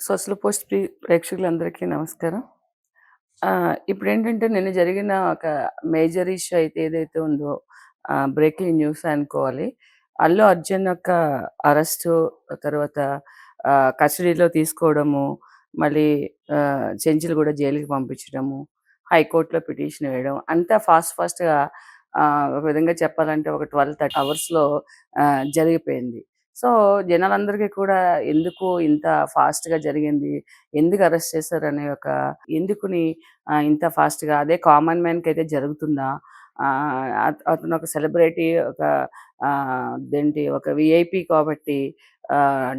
Social post ప్రేక్షకులందరికీ నమస్కారం. ఇప్పుడేంటంటే నిన్న జరిగిన ఒక మేజర్ ఇష్యూ అయితే ఏదైతే ఉందో బ్రేకింగ్ న్యూస్ అనుకోవాలి. అల్లు అర్జున్ యొక్క అరెస్టు, తర్వాత కస్టడీలో తీసుకోవడము, మళ్ళీ చెంచులగూడ జైలుకి పంపించడము, హైకోర్టులో పిటిషన్ వేయడం అంతా ఫాస్ట్‌గా ఒక విధంగా చెప్పాలంటే ఒక 12, 13 అవర్స్‌లో జరిగిపోయింది. సో, జనాలందరికీ కూడా ఎందుకు ఇంత ఫాస్ట్‌గా జరిగింది? ఎందుకు అరెస్ట్ చేశారనే ఒక ఎందుకుని ఇంత ఫాస్ట్‌గా అదే కామన్ మ్యాన్‌కైతే జరుగుతుందా? అతను ఒక సెలబ్రిటీ, ఒక అదేంటి ఒక వీఐపీ కాబట్టి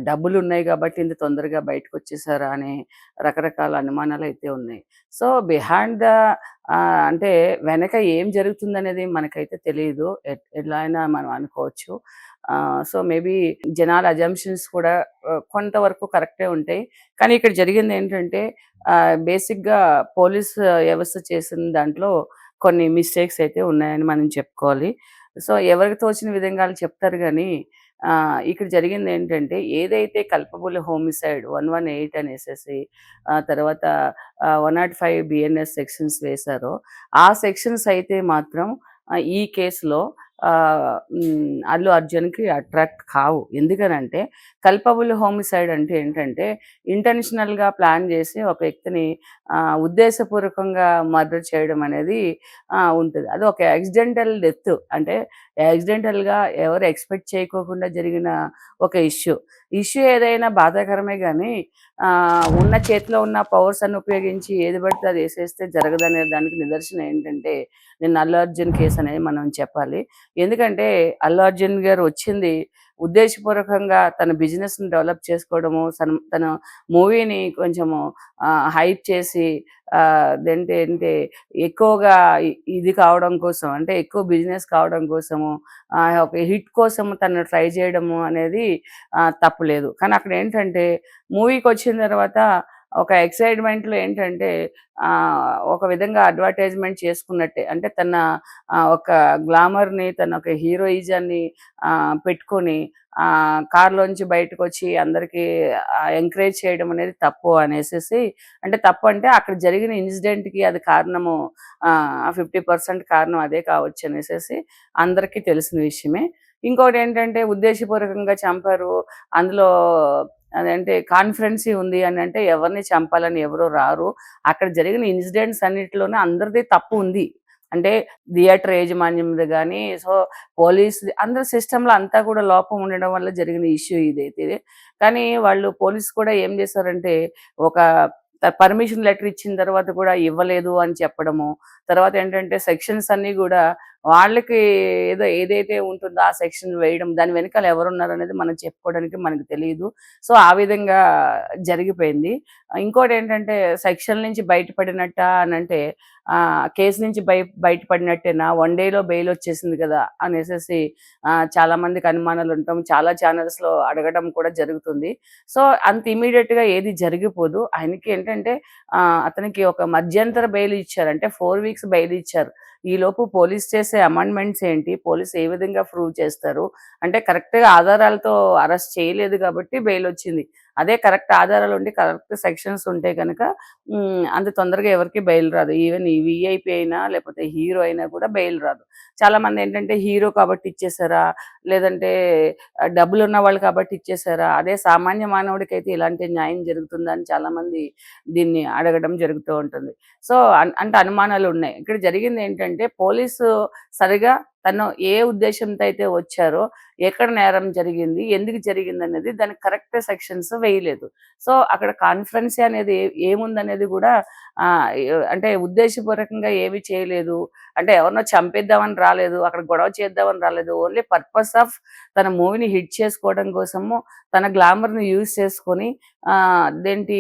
డబ్బులున్నాయి కాబట్టి ఇంత తొందరగా బయటకొచ్చేసారా అనే రకరకాల అనుమానాలైతే ఉన్నాయి. సో, బిహైండ్ ద అంటే వెనక ఏం జరుగుతుందనేది మనకైతే తెలీదు. ఎలా అయినా మనం అనుకోవచ్చు. సో, మేబీ జనాల అజంప్షన్స్ కూడా కొంతవరకు కరెక్టే ఉంటాయి. కానీ ఇక్కడ జరిగిందేంటంటే బేసిక్‌గా పోలీస్ వ్యవస్థ చేసిన దాంట్లో కొన్ని మిస్టేక్స్ అయితే ఉన్నాయని మనం చెప్పుకోవాలి. సో, ఎవరికి తోచిన విధంగా ఆళ్ళు చెప్తారు గానీ, ఇక్కడ జరిగిందేంటంటే ఏదైతే కల్పబుల్ హోమిసైడ్ 118 అనేసేసి తర్వాత 105 బిఎన్ఎస్ సెక్షన్స్ వేశారో, ఆ సెక్షన్స్ అయితే మాత్రం ఈ కేసులో అల్లు అర్జున్‌కి అట్రాక్ట్ కావు. ఎందుకనంటే కల్పబుల్ హోమిసైడ్ అంటే ఏంటంటే ఇంటెన్షనల్‌గా ప్లాన్ చేసి ఒక వ్యక్తిని ఉద్దేశపూర్వకంగా మర్డర్ చేయడం అనేది ఉంటది. అది ఒక యాక్సిడెంటల్ డెత్. అంటే యాక్సిడెంటల్‌గా ఎవరు ఎక్స్‌పెక్ట్ చేయకోకుండా జరిగిన ఒక ఇష్యూ. ఇష్యూ ఏదైనా బాధాకరమే గానీ ఉన్న చేతిలో ఉన్న పవర్స్ అన్ని ఉపయోగించి ఏది పడితే అది ఏసేస్తే జరగదనే దానికి నిదర్శనం ఏంటంటే నిన్న అల్లు అర్జున్ కేస్ అనేది మనం చెప్పాలి. ఎందుకంటే అల్లు అర్జున్ గారు వచ్చింది ఉద్దేశపూర్వకంగా తన బిజినెస్‌ని డెవలప్ చేసుకోవడము, తన మూవీని కొంచెము హైప్ చేసి అదేంటంటే ఎక్కువగా ఇది కావడం కోసం, అంటే ఎక్కువ బిజినెస్ కావడం కోసము, ఒక హిట్ కోసం తను ట్రై చేయడము అనేది తప్పులేదు. కానీ అక్కడేంటంటే మూవీకొచ్చిన తర్వాత ఒక ఎక్సైట్‌మెంట్‌లో ఏంటంటే ఒక విధంగా అడ్వర్టైజ్‌మెంట్ చేసుకున్నట్టే. అంటే తన ఒక గ్లామర్‌ని, తన ఒక హీరోయిజాన్ని పెట్టుకొని కార్‌లోంచి బయటకొచ్చి అందరికీ ఎంకరేజ్ చేయడం అనేది తప్పు అనేసేసి, అంటే తప్పు అంటే అక్కడ జరిగిన ఇన్సిడెంట్‌కి అది కారణము 50% కారణం అదే కావచ్చనేసేసి అందరికీ తెలిసిన విషయమే. ఇంకోటేంటంటే ఉద్దేశపూర్వకంగా చంపారు. అందులో అదంటే కాన్ఫిడెన్సీ ఉంది అనంటే ఎవరిని చంపాలని ఎవరు రారు. అక్కడ జరిగిన ఇన్సిడెంట్స్ అన్నిటిలోనే అందరిది తప్పు ఉంది. అంటే థియేటర్ యాజమాన్యంది గానీ, సో పోలీస్ అందరి సిస్టమ్‌లో అంతా కూడా లోపం ఉండడం వల్ల జరిగిన ఇష్యూ ఇదైతే. కానీ వాళ్ళు పోలీస్ కూడా ఏం చేశారంటే ఒక పర్మిషన్ లెటర్ ఇచ్చిన తర్వాత కూడా ఇవ్వలేదు అని చెప్పడము. తర్వాత ఏంటంటే సెక్షన్స్ అన్నీ గూడా వాళ్ళకి ఏదైతే ఉంటుందో ఆ సెక్షన్ వేయడం. దాని వెనకాల ఎవరున్నారనేది మనం చెప్పుకోవడానికి మనకు తెలీదు. సో, ఆ విధంగా జరిగిపోయింది. ఇంకోటేంటంటే సెక్షన్ నుంచి బయటపడినట్టా అనంటే కేస్ నుంచి బయటపడినట్టేనా? 1 డేలో బెయిల్ వచ్చేసింది కదా! అనేసేసి చాలామందికి అనుమానాలు ఉండటం, చాలా ఛానల్స్‌లో అడగడం కూడా జరుగుతుంది. సో, అంత ఇమ్మీడియేట్‌గా ఏది జరిగిపోదు. ఆయనకి ఏంటంటే అతనికి ఒక మధ్యంతర బెయిల్ ఇచ్చారు. అంటే 4 వీక్స్ బెయిల్ ఇచ్చారు. ఈలోపు పోలీస్ చేసే అమెండ్మెంట్స్ ఏంటి? పోలీస్ ఏ విధంగా ప్రూవ్ చేస్తారు? అంటే కరెక్ట్‌గా ఆధారాలతో అరెస్ట్ చేయలేదు కాబట్టి బెయిల్ వచ్చింది. అదే కరెక్ట్ ఆధారాలు ఉండి, కరెక్ట్ సెక్షన్స్ ఉంటే గనక అంత తొందరగా ఎవరికీ బెయిల్ రాదు. ఈవెన్ ఈ వీఐపీ అయినా, లేకపోతే హీరో అయినా కూడా బెయిల్ రాదు. చాలామందేంటంటే హీరో కాబట్టి ఇచ్చేసారా? లేదంటే డబ్బులున్న వాళ్ళు కాబట్టి ఇచ్చేసారా? అదే సామాన్య మానవుడికైతే ఇలాంటి న్యాయం జరుగుతుందా అని చాలామంది దీన్ని అడగడం జరుగుతూ ఉంటుంది. సో, అంటే అనుమానాలున్నాయి. ఇక్కడ జరిగిందేంటంటే పోలీసు సరిగా తను ఏ ఉద్దేశంతో అయితే వచ్చారో, ఎక్కడ నేరం జరిగింది, ఎందుకు జరిగిందనేది దానికి కరెక్ట్ సెక్షన్స్ వేయలేదు. సో, అక్కడ కాన్ఫిడెన్సీ అనేది ఏముందనేది కూడా అంటే ఉద్దేశపూర్వకంగా ఏమీ చేయలేదు. అంటే ఎవరినో చంపేద్దామని రాలేదు. అక్కడ గొడవ చేద్దామని రాలేదు. ఓన్లీ పర్పస్ ఆఫ్ తన మూవీని హిట్ చేసుకోవడం కోసము, తన గ్లామర్‌ని యూజ్ చేసుకొని అదేంటి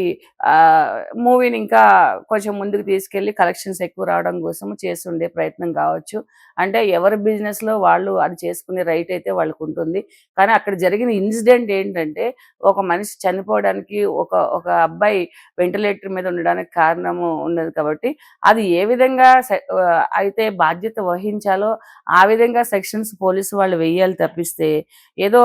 మూవీని ఇంకా కొంచెం ముందుకు తీసుకెళ్ళి కలెక్షన్స్ ఎక్కువ రావడం కోసం చేసుండే ప్రయత్నం కావచ్చు. అంటే ఎవరి బిజినెస్‌లో వాళ్ళు అది చేసుకునే రైట్ అయితే వాళ్ళకుంటుంది. కానీ అక్కడ జరిగిన ఇన్సిడెంట్ ఏంటంటే ఒక మనిషి చనిపోవడానికి ఒక అబ్బాయి వెంటిలేటర్ మీద ఉండడానికి కారణము ఉన్నది కాబట్టి అది ఏ విధంగా అయితే బాధ్యత వహించాలో ఆ విధంగా సెక్షన్స్ పోలీసు వాళ్ళు వెయ్యాలి తప్పిస్తే ఏదో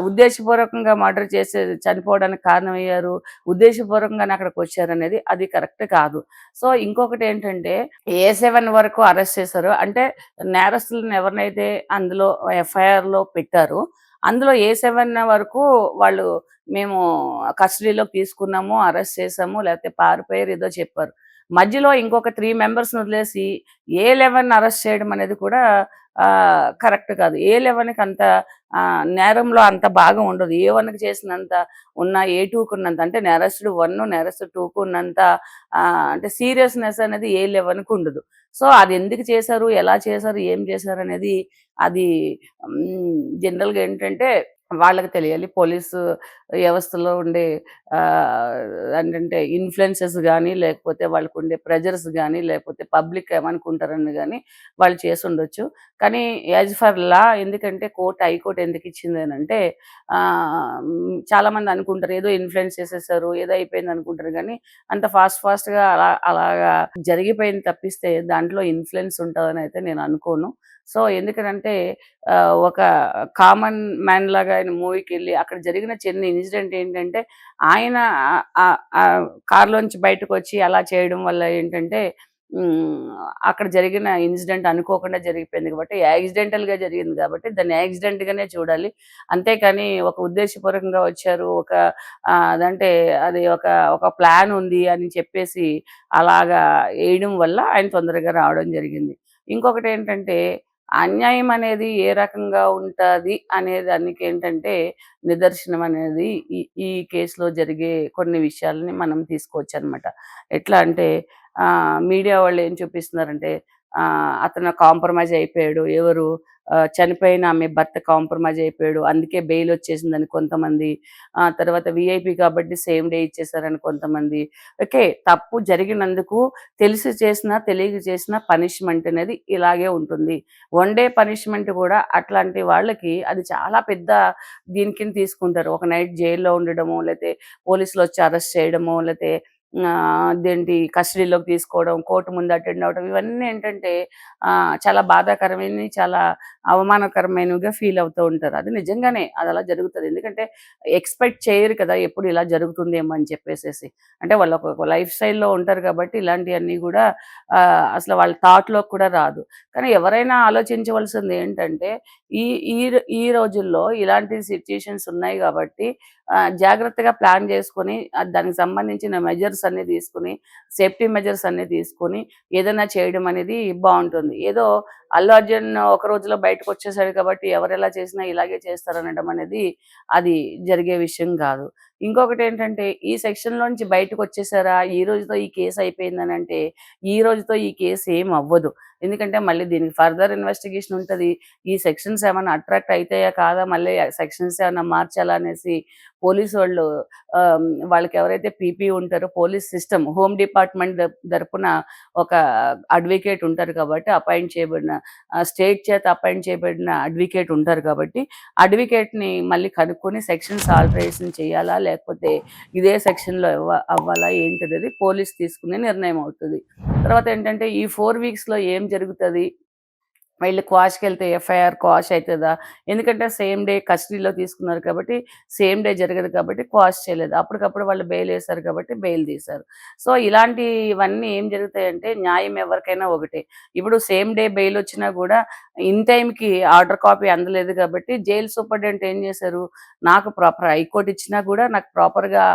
ఉద్దేశపూర్వకంగా మర్డర్ చేసే చనిపోవడానికి కారణమయ్యారు, ఉద్దేశపూర్వకంగానే అక్కడికొచ్చారనేది అది కరెక్ట్ కాదు. సో, ఇంకొకటేంటంటే ఏ7 వరకు అరెస్ట్ చేశారు. అంటే నేరస్తులను ఎవరినైతే అందులో ఎఫ్ఐఆర్‌లో పెట్టారో, అందులో ఏ7 వరకు వాళ్ళు మేము కస్టడీలోకి తీసుకున్నాము, అరెస్ట్ చేశాము, లేకపోతే పారిపోయారు ఏదో చెప్పారు. మధ్యలో ఇంకొక 3 మెంబర్స్‌ని వదిలేసి ఏ11 అరెస్ట్ చేయడం అనేది కూడా కరెక్ట్ కాదు. ఏ11కి అంత నేరంలో అంత భాగం ఉండదు. ఏ1కి చేసినంత ఉన్న ఏ2కి ఉన్నంత అంటే నేరస్తుడు 1, నేరస్తుడు 2కు ఉన్నంత అంటే సీరియస్‌నెస్ అనేది ఏ11కి ఉండదు. సో, అది ఎందుకు చేశారు, ఎలా చేశారు, ఏం చేశారు అనేది అది జనరల్‌గా ఏంటంటే వాళ్ళకి తెలియాలి. పోలీసు వ్యవస్థలో ఉండే ఏంటంటే ఇన్‌ఫ్లుయెన్సెస్ గానీ, లేకపోతే వాళ్ళకుండే ప్రెజర్స్ గానీ, లేకపోతే పబ్లిక్ ఏమనుకుంటారని గానీ వాళ్ళు చేసుండొచ్చు. కానీ యాజ్ ఫర్ లా ఎందుకంటే హైకోర్ట్ ఎందుకిచ్చిందనంటే చాలామంది అనుకుంటారు ఏదో ఇన్‌ఫ్లుయెన్స్ చేసేసారు, ఏదో అయిపోయిందనుకుంటారు గానీ అంత ఫాస్ట్‌గా అలాగా జరిగిపోయింది తప్పిస్తే దాంట్లో ఇన్‌ఫ్లుయెన్స్ ఉంటదనైతే నేను అనుకోను. సో, ఎందుకనంటే ఒక కామన్ మ్యాన్ లాగా ఆయన మూవీకెళ్ళి అక్కడ జరిగిన చిన్న ఇన్సిడెంట్ ఏంటంటే ఆయన కార్‌లోంచి బయటకొచ్చి అలా చేయడం వల్ల ఏంటంటే అక్కడ జరిగిన ఇన్సిడెంట్ అనుకోకుండా జరిగిపోయింది కాబట్టి యాక్సిడెంటల్‌గా జరిగింది కాబట్టి దాన్ని యాక్సిడెంట్‌గానే చూడాలి. అంతేకాని ఒక ఉద్దేశపూర్వకంగా వచ్చారు. అదంటే అది ఒక ప్లాన్ ఉంది అని చెప్పేసి అలాగా ఏయడం వల్ల ఆయన తొందరగా రావడం జరిగింది. ఇంకొకటేంటంటే అన్యాయం అనేది ఏ రకంగా ఉంటది అనే దానికేంటంటే నిదర్శనం అనేది ఈ ఈ కేసులో జరిగే కొన్ని విషయాలని మనం తీసుకోవచ్చనమాట. ఎట్లా అంటే మీడియా వాళ్ళు ఏం చూపిస్తున్నారంటే అతను కాంప్రమైజ్ అయిపోయాడు. ఎవరు చనిపోయిన ఆమె భర్త కాంప్రమైజ్ అయిపోయాడు. అందుకే బెయిల్ వచ్చేసిందని కొంతమంది. తర్వాత వీఐపీ కాబట్టి సేమ్ డే ఇచ్చేసారని కొంతమంది. ఓకే. తప్పు జరిగినందుకు తెలిసి చేసినా, తెలియక చేసినా పనిష్మెంట్ అనేది ఇలాగే ఉంటుంది. వన్ డే పనిష్మెంట్ కూడా అట్లాంటి వాళ్ళకి అది చాలా పెద్ద దీని కింద తీసుకుంటారు. ఒక నైట్ జైల్‌లో ఉండడమో, లేతే పోలీసులొచ్చి అరెస్ట్ చేయడమో, లేతే అదేంటి కస్టడీలోకి తీసుకోవడం, కోర్ట్ ముందు అటెండ్ అవ్వడం ఇవన్నీ ఏంటంటే చాలా బాధాకరమైనవి, చాలా అవమానకరమైనవిగా ఫీల్ అవుతూ ఉంటారు. అది నిజంగానే అది అలా జరుగుతది. ఎందుకంటే ఎక్స్‌పెక్ట్ చేయరు కదా! ఎప్పుడు ఇలా జరుగుతుందేమో అని చెప్పేసేసి. అంటే వాళ్ళు ఒక లైఫ్ స్టైల్‌లో ఉంటారు కాబట్టి ఇలాంటియన్నీ గూడా అసలు వాళ్ళ థాట్‌లోకి కూడా రాదు. కానీ ఎవరైనా ఆలోచించవలసింది ఏంటంటే ఈ ఈ ఈ రోజుల్లో ఇలాంటి సిట్యుయేషన్స్ ఉన్నాయి గాబట్టి జాగ్రత్తగా ప్లాన్ చేసుకొని దానికి సంబంధించిన మెజర్స్ అన్నీ తీసుకొని, సేఫ్టీ మెజర్స్ అన్నీ తీసుకొని ఏదైనా చేయడం అనేది బావుంటుంది. ఏదో అల్లు అర్జున్ ఒక రోజులో బయటకొచ్చేసాడు కాబట్టి ఎవరెలా చేసినా ఇలాగే చేస్తారనడం అనేది అది జరిగే విషయం గాదు. ఇంకొకటేంటంటే ఈ సెక్షన్‌లోంచి బయటకొచ్చేసారా, ఈ రోజుతో ఈ కేస్ అయిపోయిందనంటే, ఈ రోజుతో ఈ కేస్ ఏం అవ్వదు. ఎందుకంటే మళ్ళీ దీనికి ఫర్దర్ ఇన్వెస్టిగేషన్ ఉంటది. ఈ సెక్షన్స్ ఏమన్నా అట్రాక్ట్ అయితాయా కాదా, మళ్ళీ సెక్షన్స్ ఏమన్నా మార్చాలా అనేసి పోలీసు వాళ్ళు వాళ్ళకి ఎవరైతే పీపీ ఉంటారో పోలీస్ సిస్టమ్ హోమ్ డిపార్ట్మెంట్ తరపున ఒక అడ్వకేట్ ఉంటారు కాబట్టి అపాయింట్ చేయబడిన స్టేట్ చేత అపాయింట్ చేయబడిన అడ్వకేట్ ఉంటారు కాబట్టి అడ్వకేట్‌ని మళ్ళీ కనుక్కొని సెక్షన్స్ ఆల్టరేషన్ చేయాలా? లేకపోతే ఇదే సెక్షన్‌లో అవ్వాలా? ఏంటనేది పోలీస్ తీసుకునే నిర్ణయం అవుతది. తర్వాత ఏంటంటే ఈ 4 వీక్స్‌లో ఏం జరుగుతది? వీళ్ళు క్వాష్‌కెళ్తే ఎఫ్ఐఆర్ క్వాష్ అయితదా? ఎందుకంటే సేమ్ డే కస్టడీలో తీసుకున్నారు కాబట్టి, సేమ్ డే జరగదు కాబట్టి క్వాష్ చేయలేదు. అప్పటికప్పుడు వాళ్ళు బెయిల్ ఏశారు కాబట్టి బెయిల్ తీశారు. సో, ఇలాంటివన్నీ ఏం జరుగుతాయంటే న్యాయం ఎవరికైనా ఒకటే. ఇప్పుడు సేమ్ డే బెయిల్ వచ్చినా గూడా ఇన్ టైమ్‌కి ఆర్డర్ కాపీ అందలేదు కాబట్టి జైలు సూపరింటెండెంట్ ఏం చేశారు, నాకు ప్రాపర్ హైకోర్ట్ ఇచ్చినా గూడా నాకు ప్రాపర్‌గా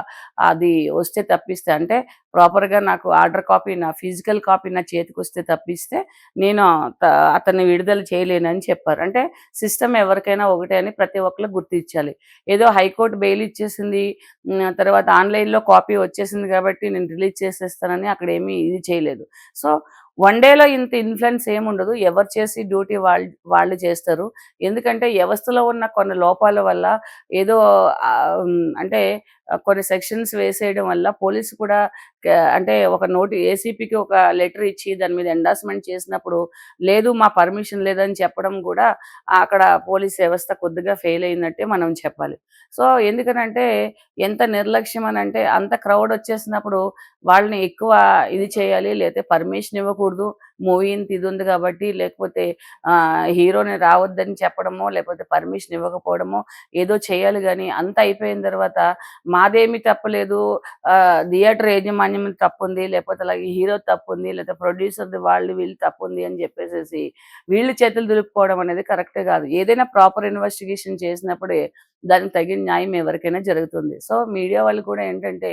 అది వస్తే తప్పిస్తే అంటే ప్రాపర్‌గా నాకు ఆర్డర్ కాపీ నా ఫిజికల్ కాపీ నా చేతికొస్తే తప్పిస్తే నేను అతన్ని విడుదల చేయలేనని చెప్పారు. అంటే సిస్టమ్ ఎవరికైనా ఒకటే అని ప్రతి ఒక్కళ్ళు గుర్తించాలి. ఏదో హైకోర్టు బెయిల్ ఇచ్చేసింది, తర్వాత ఆన్‌లైన్‌లో కాపీ వచ్చేసింది కాబట్టి నేను రిలీజ్ చేసేస్తానని అక్కడేమీ ఇది చేయలేదు. సో, వన్ డేలో ఇంత ఇన్‌ఫ్లుయెన్స్ ఏముండదు. ఎవరు చేసి డ్యూటీ వాళ్ళు చేస్తారు. ఎందుకంటే వ్యవస్థలో ఉన్న కొన్ని లోపాల వల్ల ఏదో అంటే కొన్ని సెక్షన్స్ వేసేయడం వల్ల పోలీసు కూడా అంటే ఒక ఏసీపీకి ఒక లెటర్ ఇచ్చి దాని మీద ఎండార్స్‌మెంట్ చేసినప్పుడు లేదు మా పర్మిషన్ లేదని చెప్పడం కూడా అక్కడ పోలీస్ వ్యవస్థ కొద్దిగా ఫెయిల్ అయిందంటే మనం చెప్పాలి. సో, ఎందుకనంటే ఎంత నిర్లక్ష్యం అనంటే అంత క్రౌడ్ వచ్చేసినప్పుడు వాళ్ళని ఎక్కువ ఇది చేయాలి, లేతే పర్మిషన్ ఇవ్వకూడదు. మూవీ ఇంత ఇది ఉంది కాబట్టి, లేకపోతే హీరోని రావద్దని చెప్పడమో, లేకపోతే పర్మిషన్ ఇవ్వకపోవడమో ఏదో చేయాలి గానీ, అంతా అయిపోయిన తర్వాత మాదేమీ తప్పులేదు, థియేటర్ యాజమాన్యం తప్పుంది, లేకపోతే అలాగే హీరో తప్పుంది, లేకపోతే ప్రొడ్యూసర్‌ది వాళ్ళు వీళ్ళు తప్పుంది అని చెప్పేసేసి వీళ్ళు చేతులు దులుపుకోవడం అనేది కరెక్టే కాదు. ఏదైనా ప్రాపర్ ఇన్వెస్టిగేషన్ చేసినప్పుడే దానికి తగిన న్యాయం ఎవరికైనా జరుగుతుంది. సో, మీడియా వాళ్ళు కూడా ఏంటంటే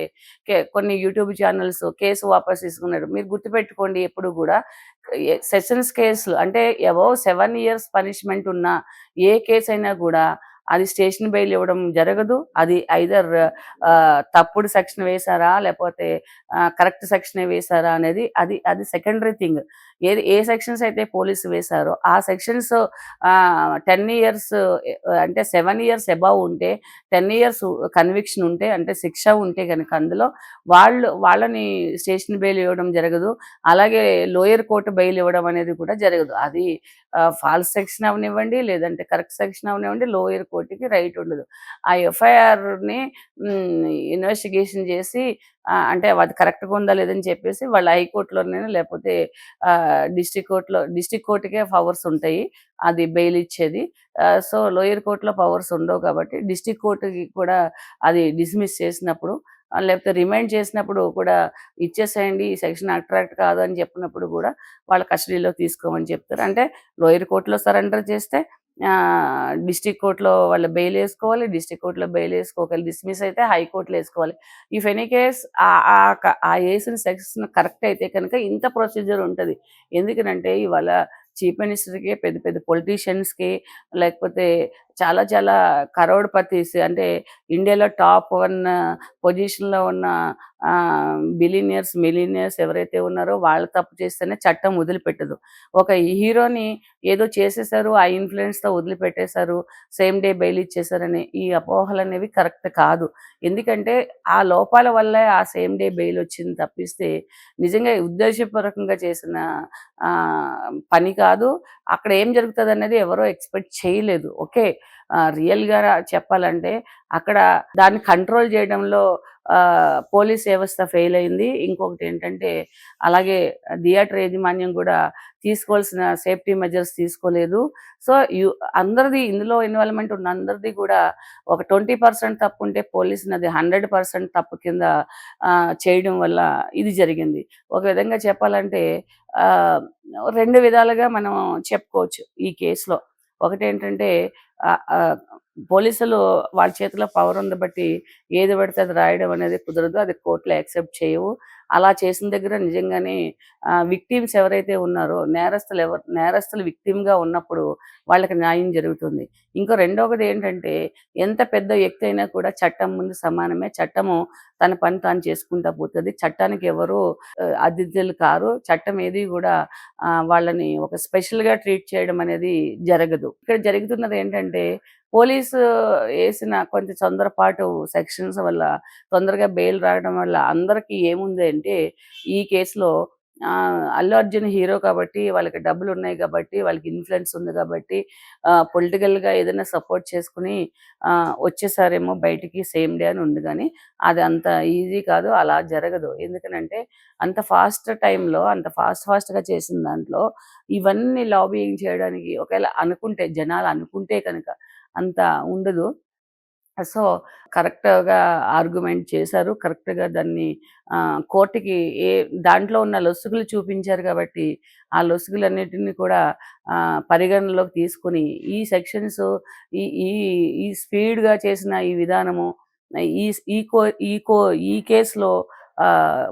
కొన్ని యూట్యూబ్ ఛానల్స్ కేసు వాపస్ తీసుకున్నారు. మీరు గుర్తుపెట్టుకోండి ఎప్పుడు గూడా సెషన్స్ కేసులు అంటే అబోవ్ 7 ఇయర్స్ పనిష్మెంట్ ఉన్న ఏ కేసైనా గూడా అది స్టేషన్ బెయిల్ ఇవ్వడం జరగదు. అది ఐదర్ తప్పుడు సెక్షన్ వేశారా, లేపోతే కరెక్ట్ సెక్షనే వేశారా అనేది అది సెకండరీ థింగ్. ఏ సెక్షన్స్ అయితే పోలీసు వేశారో ఆ సెక్షన్స్ 10 ఇయర్స్ అంటే 7 ఇయర్స్ అబోవ్ ఉంటే, 10 ఇయర్స్ కన్విక్షన్ ఉంటే, అంటే శిక్ష ఉంటే గనక అందులో వాళ్ళని స్టేషన్ బెయిల్ ఇవ్వడం జరగదు. అలాగే లోయర్ కోర్ట్ బెయిల్ ఇవ్వడం అనేది కూడా జరగదు. అది ఫాల్స్ సెక్షన్ అవనివ్వండి, లేదంటే కరెక్ట్ సెక్షన్ అవనివ్వండి, లోయర్ కోర్ట్‌కి రైట్ ఉండదు. ఆ ఎఫ్ఐఆర్‌ని ఇన్వెస్టిగేషన్ చేసి అంటే అది కరెక్ట్‌గా ఉందా లేదని చెప్పేసి వాళ్ళు హైకోర్టులోనైనా లేకపోతే డిస్ట్రిక్ట్ కోర్ట్‌కే పవర్స్ ఉంటాయి. అది బెయిల్ ఇచ్చేది. సో, లోయర్ కోర్ట్‌లో పవర్స్ ఉండవు కాబట్టి డిస్ట్రిక్ట్ కోర్ట్‌కి కూడా అది డిస్మిస్ చేసినప్పుడు లేకపోతే రిమైండ్ చేసినప్పుడు కూడా ఇచ్చేసేయండి, ఈ సెక్షన్ అట్రాక్ట్ కాదు అని చెప్పినప్పుడు కూడా వాళ్ళ కస్టడీలోకి తీసుకోమని చెప్తారు. అంటే లోయర్ కోర్ట్‌లో సరెండర్ చేస్తే డిస్ట్రిక్ట్ కోర్ట్‌లో వాళ్ళు బెయిల్ ఏసుకోవాలి. డిస్ట్రిక్ట్ కోర్ట్‌లో బెయిల్ ఒకవేళ డిస్మిస్ అయితే హైకోర్ట్‌లో ఏసుకోవాలి. ఇఫ్ ఎనీ కేస్ ఆ ఏసిన సెక్షన్ కరెక్ట్ అయితే కనుక ఇంత ప్రొసీజర్ ఉంటది. ఎందుకనంటే ఇవాళ చీఫ్ మినిస్టర్‌కి, పెద్ద పెద్ద పొలిటీషియన్స్‌కి, లేకపోతే చాలా చాలా కరోడ్‌పతీస్ అంటే ఇండియాలో టాప్ 1 పొజిషన్‌లో ఉన్న బిలియనియర్స్, మిలియనియర్స్ ఎవరైతే ఉన్నారో వాళ్ళు తప్పు చేస్తేనే చట్టం వదిలిపెట్టదు. ఒక హీరోని ఏదో చేసేసారు, ఆ ఇన్‌ఫ్లుయెన్స్‌తో వదిలిపెట్టేశారు, సేమ్ డే బెయిల్ ఇచ్చేసారని ఈ అపోహలనేవి కరెక్ట్ కాదు. ఎందుకంటే ఆ లోపాల వల్లే ఆ సేమ్ డే బెయిల్ వచ్చింది తప్పిస్తే నిజంగా ఉద్దేశపూర్వకంగా చేసిన పని కాదు. అక్కడ ఏం జరుగుతదనేది ఎవరో ఎక్స్‌పెక్ట్ చేయలేదు. ఓకే. రియల్‌గా చెప్పాలంటే అక్కడ దాన్ని కంట్రోల్ చేయడంలో పోలీస్ వ్యవస్థ ఫెయిల్ అయింది. ఇంకొకటేంటంటే అలాగే థియేటర్ యాజమాన్యం కూడా తీసుకోవాల్సిన సేఫ్టీ మెజర్స్ తీసుకోలేదు. సో, అందరిది ఇందులో ఇన్వాల్వ్‌మెంట్ ఉన్న అందరిది కూడా ఒక 20% తప్పుంటే పోలీసుని అది 100% తప్పు కింద చేయడం వల్ల ఇది జరిగింది. ఒక విధంగా చెప్పాలంటే ఆహ్, 2 విధాలుగా మనం చెప్పుకోవచ్చు ఈ కేస్‌లో. ఒకటేంటంటే ఆహ్, ఆహ్, పోలీసులు వాళ్ళ చేతిలో పవర్ ఉంది బట్టి ఏది పడితే అది రాయడం అనేది కుదరదు. అది కోర్టులు యాక్సెప్ట్ చేయవు. అలా చేసిన దగ్గర నిజంగానే విక్టిమ్స్ ఎవరైతే ఉన్నారో నేరస్తులు విక్టిమ్‌గా ఉన్నప్పుడు వాళ్ళకి న్యాయం జరుగుతుంది. రెండోకటి ఏంటంటే ఎంత పెద్ద వ్యక్తి అయినా కూడా చట్టం ముందు సమానమే. చట్టము తన పని తాను చేసుకుంటా పోతది. చట్టానికి ఎవరు అతిథులు కారు. చట్టం ఏది కూడా వాళ్ళని ఒక స్పెషల్‌గా ట్రీట్ చేయడం అనేది జరగదు. ఇక్కడ జరుగుతున్నది ఏంటంటే పోలీసు ఏసిన కొంచెం తొందరపాటు సెక్షన్స్ వల్ల తొందరగా బెయిల్ రావడం వల్ల అందరికీ ఏముంది అంటే ఈ కేసులో అల్లు అర్జున్ హీరో కాబట్టి వాళ్ళకి డబ్బులున్నాయి కాబట్టి, వాళ్ళకి ఇన్‌ఫ్లూయెన్స్ ఉంది కాబట్టి పొలిటికల్‌గా ఏదైనా సపోర్ట్ చేసుకొని వచ్చేసారేమో బయటికి సేమ్ డే అని ఉంది గానీ, అది అంత ఈజీ కాదు. అలా జరగదు. ఎందుకనంటే అంత ఫాస్ట్ టైమ్‌లో అంత ఫాస్ట్‌గా చేసిన దాంట్లో ఇవన్నీ లాబియింగ్ చేయడానికి ఒకవేళ జనాలు అనుకుంటే కనుక అంత ఉండదు. సో, కరెక్ట్‌గా ఆర్గ్యుమెంట్ చేశారు. కరెక్ట్‌గా దాన్ని కోర్ట్‌కి దాంట్లో ఉన్న లొసుగులు చూపించారు కాబట్టి, ఆ లొసుగులన్నిటిని కూడా పరిగణనలోకి తీసుకొని ఈ సెక్షన్స్ ఈ ఈ ఈ స్పీడ్‌గా చేసిన ఈ విధానము ఈ స్ ఈ కో ఈ కో ఈ కేస్‌లో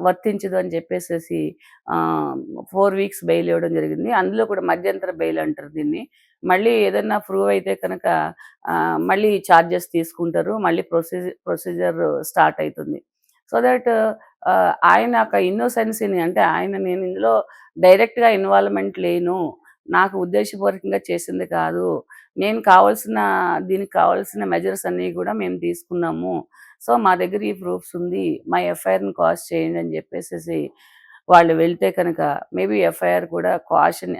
వర్తించదు అని చెప్పేసేసి 4 వీక్స్ బెయిల్ ఇవ్వడం జరిగింది. అందులో కూడా మధ్యంతర బెయిల్ అంటారు దీన్ని. మళ్ళీ ఏదన్నా ప్రూవ్ అయితే కనుక మళ్ళీ చార్జెస్ తీసుకుంటారు. మళ్ళీ ప్రొసీజర్ స్టార్ట్ అయితుంది. సో దట్ ఆయన ఒక ఇన్నోసెన్సీని అంటే నేను ఇందులో డైరెక్ట్‌గా ఇన్వాల్వ్‌మెంట్ లేను. నాకు ఉద్దేశపూర్వకంగా చేసింది కాదు. దీనికి కావాల్సిన మెజర్స్ అన్నీ కూడా మేము తీసుకున్నాము. సో, మా దగ్గర ఈ ప్రూఫ్స్ ఉంది. మా ఎఫ్ఐఆర్‌ని క్వాష్ చేయండి అని చెప్పేసేసి వాళ్ళు వెళ్తే కనుక మేబీ ఎఫ్ఐఆర్ కూడా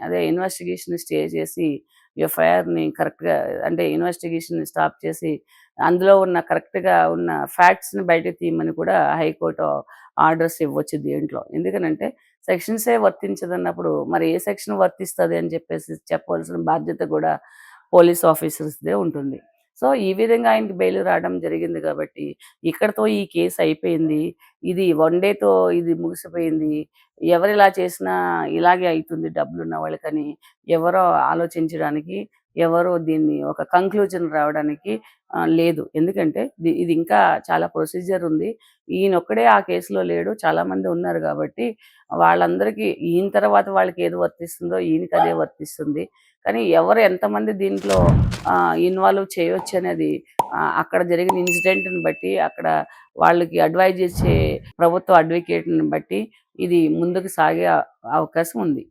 అదే ఇన్వెస్టిగేషన్ స్టే చేసి ఎఫ్ఐఆర్‌ని కరెక్ట్‌గా అంటే ఇన్వెస్టిగేషన్‌ని స్టాప్ చేసి అందులో ఉన్న కరెక్ట్‌గా ఉన్న ఫ్యాక్ట్స్‌ని బయటకు తీయమని కూడా హైకోర్టు ఆర్డర్స్ ఇవ్వచ్చు దీంట్లో. ఎందుకనంటే సెక్షన్సే వర్తించదన్నప్పుడు మరి ఏ సెక్షన్ వర్తిస్తది అని చెప్పేసి చెప్పవలసిన బాధ్యత కూడా పోలీస్ ఆఫీసర్స్‌దే ఉంటుంది. సో, ఈ విధంగా ఆయనకి బెయిల్ రావడం జరిగింది కాబట్టి, ఇక్కడితో ఈ కేస్ అయిపోయింది. ఇది వన్ డేతో ఇది ముగిసిపోయింది. ఎవరిలా చేసినా ఇలాగే అయితుంది డబ్బులున్న వాళ్ళకని ఎవరో ఆలోచించడానికి, ఎవరు దీన్ని ఒక కంక్లూజన్ రావడానికి లేదు. ఎందుకంటే ఇది ఇంకా చాలా ప్రొసీజర్ ఉంది. ఈయనొక్కడే ఆ కేసులో లేడు. చాలామంది ఉన్నారు గాబట్టి, వాళ్ళందరికీ ఈయన తర్వాత వాళ్ళకేది వర్తిస్తుందో ఈయనకదే వర్తిస్తుంది. కానీ ఎవరు ఎంతమంది దీంట్లో ఇన్వాల్వ్ చేయొచ్చనేది అక్కడ జరిగిన ఇన్సిడెంట్‌ని బట్టి, అక్కడ వాళ్ళకి అడ్వైజ్ ఇచ్చే ప్రభుత్వ అడ్వకేట్‌ని బట్టి ఇది ముందుకు సాగే అవకాశం ఉంది.